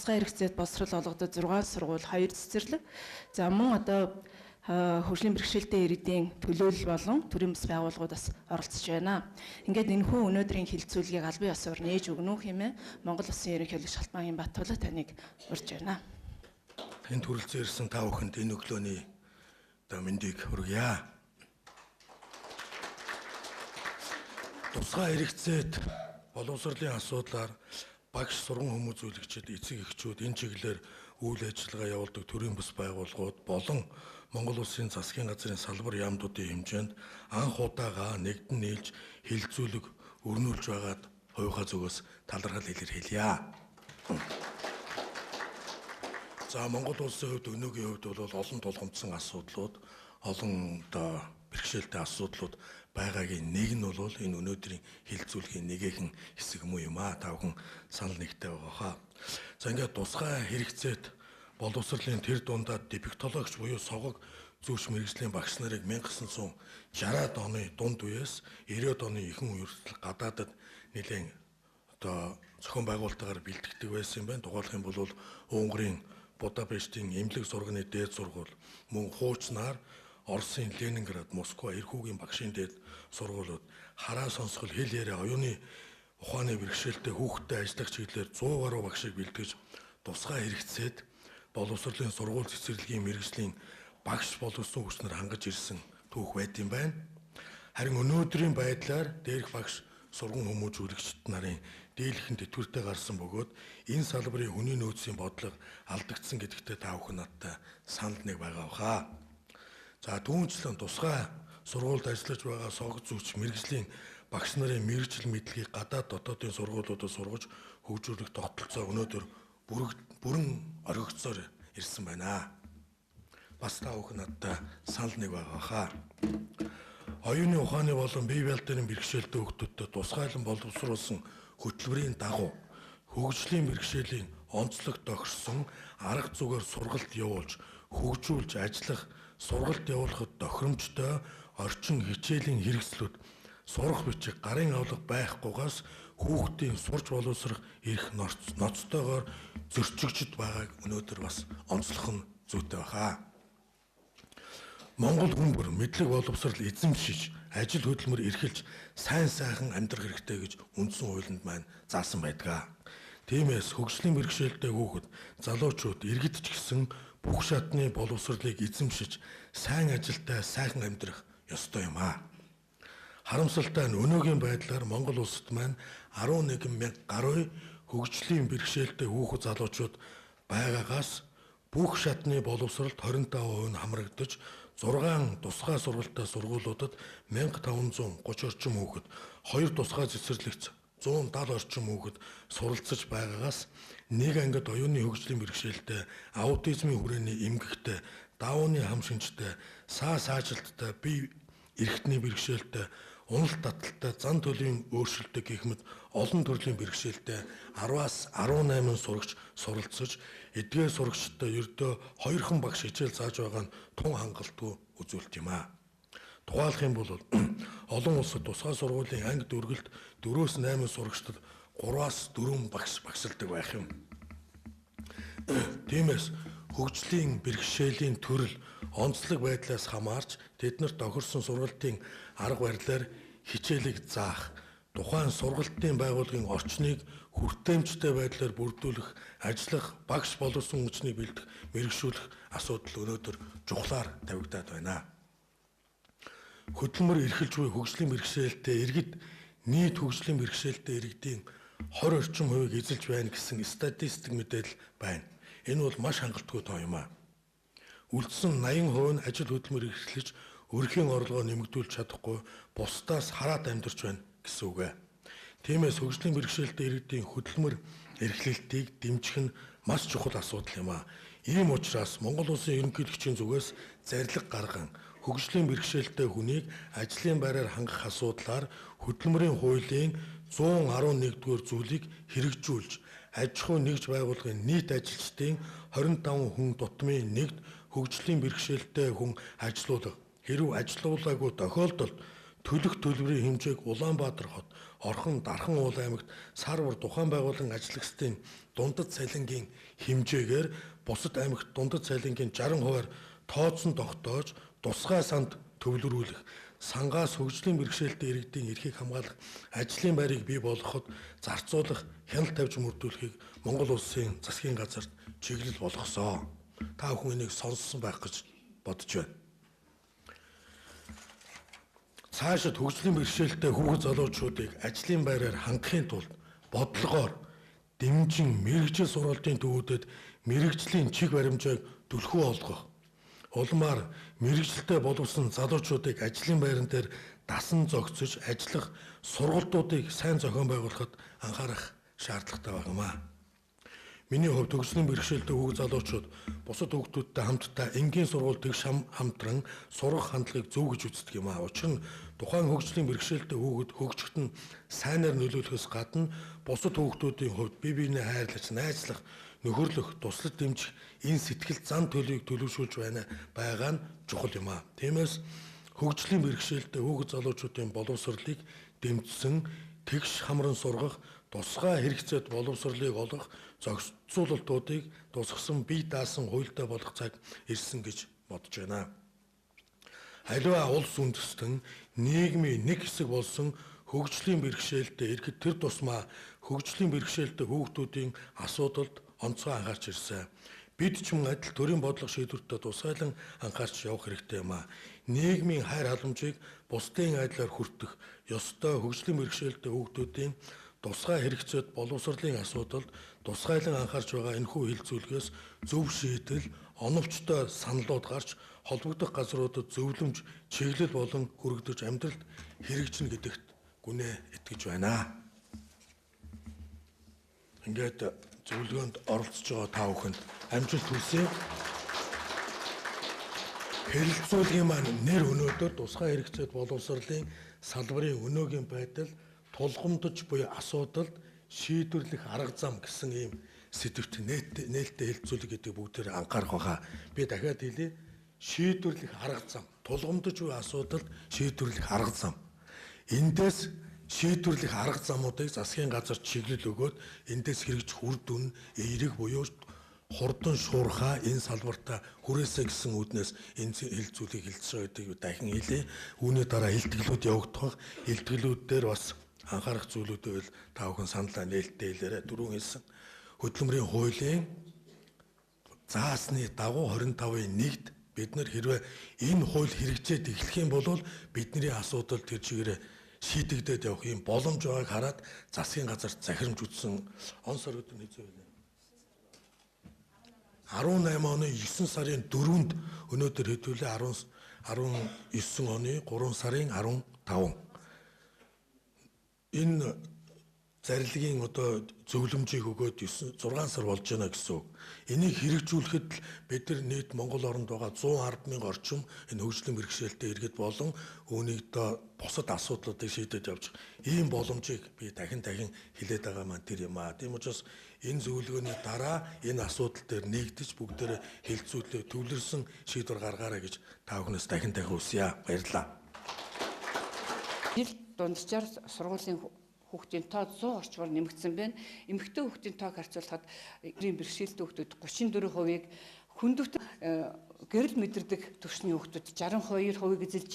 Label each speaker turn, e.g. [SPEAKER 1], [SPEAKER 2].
[SPEAKER 1] тусгай хэрэгцээд боловсрол олгодод 6 сургууль 2 цэцэрлэг. За мөн одоо хөгжлийн бэрхшээлтэй иргэдийн төлөөлөл болон төрийн бас байгууллагууд бас оролцож байна. Ингээд энэхүү өнөөдрийн хилцүүлгийг албан ёсоор нээж өгнө үү хэмээн Монгол Улсын ерөнхийлөгч Халтмаагийн Баттулга таныг урьж байна.
[SPEAKER 2] Энд хүрэлцэн ирсэн та бүхэнд энэ өглөөний мэндийг хүргье. Тусгай хэрэгцээд боловсролын асуудлаар багш, сургууль хүмүүжүүлэгчид, эцэг эхчүүд энэ чиглэлээр үйл ажиллагаа явуулдаг төрийн бас байгууллагууд болон Монгол Улсын засгийн газрын салбар яамдуудын хэмжээнд анх удаага нэгдэн нийлж хилцүүлэг өрнүүлж байгаад хувийнхаа зүгээс талархал илэрхийлье. За Монгол Улсын хувьд өнөөгийн хувьд бол олон тулгамдсан асуудлууд, олон бэрхшээлтэй асуудлууд байгаагийн нэг нь бол энэ өнөөдрийн хилцүүлгийн нэгэн хэсэг юм аа. Та бүхэн санал нэгтэй байгаа хаа. За ингээд тусгай хэрэгцээд боловсролын тэр дундаа дефектологч буюу согог зүүч мэргэжлийн багш нарыг 1960-аад оны дунд үеэс 90-аад оны ихэнх үе хүртэл гадаадад нэлээд зохион байгуулалтаар бэлтгэдэг байсан юм байна. Тухайлх юм бол Унгарийн Будапештийн эмнэлэг сурганы дээд сургууль, мөн хуучнаар Оросын Ленинград, Москва, Иркүүгийн багшийн дээд сургуулиуд хараа сонсгол, хэл яриа, оюуны ухааны бэрхшээлтэй хүүхдтэй ажиллах чиглэлээр 100 гаруй багшийг бэлтгэж тусгай хэрэгцээд боловсролын сургууль цэцэрлэгийн мэргэжлийн багш боловсон хүчнэр хангаж ирсэн түүх байт юм байна. Харин өнөөдрийн байдлаар дээрх багш, сургууль хүмүүжүүлэгчид нарын дийлхэн тэтгэвртэй гарсан бөгөөд энэ салбарын хүний нөөцийн бодлого алдагдсан гэдэгтээ та бүхэн надтай санал нэг байгаа хаа. За түүнчлэн тусгай сургуульд ажиллаж байгаа согог зүүч мэргэжлийн багш нарын мэргэжил мэдлэгийг гадаад дотоодын сургуулиудад сургаж хөгжүүлэх тогтолцоо өнөөдөр бүрэн оргигдсоор ирсэн байна. Бас та бүхэн надтай санал нэг байгаа хаа. Оюуны ухааны болон бие биелдэрийн бэрхшээлтэй хүүхдүүдэд тусгайлан боловсруулсан хөтөлбөрийн дагуу хөгжлийн бэрхшээлийн онцлог тохирсон арга зүгээр сургалт явуулж хөгжүүлж ажиллах, сургалт явуулахад тохиромжтой орчин хичээлийн хэрэгслүүд сурах бичиг гарын авлага байхгүйгаас хүүхдийн сурч боловсрох эрх ноцтойгоор зөрчигдөж байгааг өнөөдөр бас онцлох нь зүйтэй байна. Монгол хүн бүр мэдлэг боловсрал эзэмшиж, ажил хөдөлмөр эрхэлж, сайн сайхан амьдрах хэрэгтэй гэж үндсэн хуулинд маань заасан байдаг. Тиймээс хөгжлийн бэрхшээлтэй хүүхэд, залуучууд, иргэд ч гэсэн бүх шатны боловсролыг эзэмшиж, сайн ажилтай сайхан амьдрах ёстой юм аа. Харамсалтай нь өнөөгийн байдлаар Монгол улсад маань 11,000 гаруй хөгжлийн бэрхшээлтэй хүүхэд залуучууд байгаагаас бүх шатны боловсролд 25% нь хамрагдаж 6 тусгай сургалтын сургуулиудад 1530 орчим хүүхэд, 2 тусгай цэцэрлэгт 170 орчим хүүхэд суралцж байгаагаас нэг ангид оюуны хөгжлийн бэрхшээлтэй, аутизмын хүрээний эмгэгтэй, даавны хам шинжтэй, саажалттай, бие эрхтний бэрхшээлтэй, уналт таталтай, зан төлөвийн өөрчлөлттэй гэх мэт олон төрлийн бэрхшээлтэй 10-аас 18 сурагч суралцж, эдгээр сурагчтай ердөө 2хан багш хичээл зааж байгаа нь тун хангалтгүй үзүүлэлт юм аа. Тухайлх юм бол олон улсад тусгай сургуулийн анги дүргэлт 4-8 сурагчдад 3-аас 4 багш багшилдаг байх юм. Тиймээс хөгжлийн бэрхшээлийн төрөл онцлог байдлаас хамаарч тэднэрт тохирсон сургалтын арга барилаар хичээлийг заах, тухайн сургалтын байгууллагын орчныг хүртээмжтэй байдлаар бүрдүүлэх, ажиллах, багш боловсон хүчнийг бэлдэх, мэргэжшүүлэх асуудал өнөөдөр чухлаар тавигдаад байна. Хөдөлмөр эрхэлж буй хөгжлийн бэрхшээлтэй иргэд нийт хөгжлийн бэрхшээлтэй иргэдийн 20 орчим хувийг эзэлж байна гэсэн статистик мэдээлэл байна. Энэ бол маш хангалтгүй тоо юм аа. Үлдсэн 80% нь ажил хөдөлмөр эрхлэж, өрхийн орлогоо нэмэгдүүлж чадахгүй, бусдаас хараад амьдарч байна гэсэн үг ээ. Тиймээс хөгжлийн бэрхшээлтэй иргэдийн хөдөлмөр эрхлэлтийг дэмжих нь маш чухал асуудал юм аа. Ийм учраас Монгол Улсын ерөнхийлөгчийн зүгээс зарлиг гарган хөгжлийн бэрхшээлтэй хүнийг ажлын байраар хангах асуудлаар хөдөлмөрийн хуулийн 111-р зүйлийг хэрэгжүүлж, аж ахуй нэгж байгууллагын нийт ажилчдын 25 хүн тутмын нэгд хөгжлийн бэрхшээлтэй хүн ажилуулах, хэрв ажилуулаагүй тохиолдолд төлөх төлбөрийн хэмжээг Улаанбаатар хот, Орхон, Дархан уул аймагт сар бүр тухайн байгууллагын ажиллагчдын дундад цалингийн хэмжээгээр бусад аймагт дундад цалингийн 60%-аар тооцсон тогтоож тусгай санд төвлөрүүлэх, сангаас хөгжлийн бэрхшээлтэй иргэдийн эрхийг хамгаалах ажлын байрыг бий болгоход зарцуулах, хяналт тавьж мөрдүүлэхийг Монгол Улсын засгийн газарт чиглэл болгосоо. Та бүхэн энийг сонссон байх гэж бодож байна. Цаашид хөгжлийн бэрхшээлтэй хүүхэд залуучуудыг ажлын байраар хангахын тулд бодлогоор дэмжин мэрэгжил сургалтын төвүүдэд мэрэгжлийн чиг баримжааг түлхүү олгох. Улмаар мэрэгжилтэй боловсон залуучуудыг ажлын байран дээр дасан зохицож ажиллах сургалтуудыг сайн зохион байгуулахад анхаарах шаардлагатай байна. Миний хувьд хөгжлийн бэрхшээлтэй хүүхэд залуучууд бусад хүүхдүүдтэй хамтдаа энгийн сургууль тэгш хамтран сурах хандлагыг зөв гэж үздэг юм. Учир нь тухайн хөгжлийн бэрхшээлтэй хүүхэд хөгжөхөд нь сайнаар нөлөөлөхөөс гадна бусад хүүхдүүдийн хувьд бие биенээ хайрлаж, найзлах, нөхөрлөх, туслаж дэмжих энэ сэтгэл зан төлөвийг төлөвшүүлж байгаа нь чухал юм. Тиймээс хөгжлийн бэрхшээлтэй хүүхэд залуучуудын боловсролыг дэмжсэн, тэгш хамран сургах, тусгай хэрэгцээт боловсролыг олгох зохицуулалтуудыг тусгасан бие даасан хуультай болох цаг ирсэн гэж бодож байна. Аливаа улс үндэстэн нийгмийн нэг хэсэг болсон хөгжлийн бэрхшээлтэй иргэд тэр тусмаа хөгжлийн бэрхшээлтэй хүүхдүүдийн асуудалд онцгой анхаарч ирсэн. Бид ч мөн адил төрийн бодлого шийдвэртээ тусгайлан анхаарч явах хэрэгтэй юм. Нийгмийн хайр халамжийг бусдын айдлаар хүртэх ёстой хөгжлийн бэрхшээлтэй хүүхдүүдийн тусгай хэрэгцээт боловсролын асуудалд тусгайлан анхаарч байгаа энэхүү хилцүүлгээс зөв шийдэл, оновчтой саналууд гарч холбогдох газруудад зөвлөмж, чиглэл болон хүрэгдэж амьдралд хэрэгжинэ гэдэгт гүнээ итгэж байна. Ингээд зөвлөгөөнд оролцож байгаа та бүхэнд амжилт хүсье. Хэлэлцүүлгийн маань нэр өнөөдөр тусгай хэрэгцээт боловсролын салбарын өнөөгийн байдал тулгамдж буй асуудалд шийдвэрлэх арга зам гэсэн ийм сэдвт нээлттэй хэлэлцүүлэг гэдэг бүгдээр анхаарах байгаа. Би дахиад хэлье. Шийдвэрлэх арга зам, тулгамдж буй асуудалд шийдвэрлэх арга зам. Эндээс шийдвэрлэх арга замуудыг засгийн газар чиглэл өгөөд эндээс хэрэгжих үр дүн, эерэг буюу хурдан шуурхаа энэ салбартаа хүрээсэй гэсэн үднээс энэ хэлэлцүүлгийг хэлж байгаа гэдгийг дахин хэлье. Үүний дараа илтгэлүүд явагдах. Илтгэлүүд дээр бас анхаарах зүйлүүд байвал та бүхэн саналаа нээлттэй хэлээрэй. Дөрөв хэлсэн хөдөлмөрийн хуулийн заасны дагуу 25-ын 1-д бид нар хэрвээ энэ хууль хэрэгжээд эхлэх юм бол бидний асуудал тэр чигээрээ шийдэгдээд явах юм боломж байгааг хараад засгийн газарт захирамж үзсэн он сар өдөр хэзээ вэ? 18 оны 9 сарын 4-нд өнөөдөр хэдүүлээ 19 оны 3 сарын 15. Энэ зарилгын зөвлөмжийг өгөөд 6 сар болж байна гэсэн үг. Энийг хэрэгжүүлэхэд бид нар нийт Монгол оронд байгаа 110,000 орчим энэ хөгжлийн бэрхшээлтэй иргэд болон үүнийг бусад асуудлуудыг шийдэж явж ийм боломжийг би дахин хэлээд байгаа маань тэр юм аа. Тийм учраас энэ зөвлөгөөний дараа энэ асуудал дээр нэгдэж бүгдээрээ хэлэлцүүлээ төвлөрсөн шийдвэр гаргаарай гэж та бүхнээс дахин хүсье. Баярлалаа.
[SPEAKER 3] Жил дунджаар сургуулийн хүүхдийн тоо 100 орчмоор нэмэгдсэн байна. Эмэгтэй хүүхдийн тоог харьцуулахад эрийн бэрхшээлтэй хүүхдүүд 34%-ийг, хүндүт гэрэл мэдэрдэг түвшний хүүхдүүд 62%-ийг эзэлж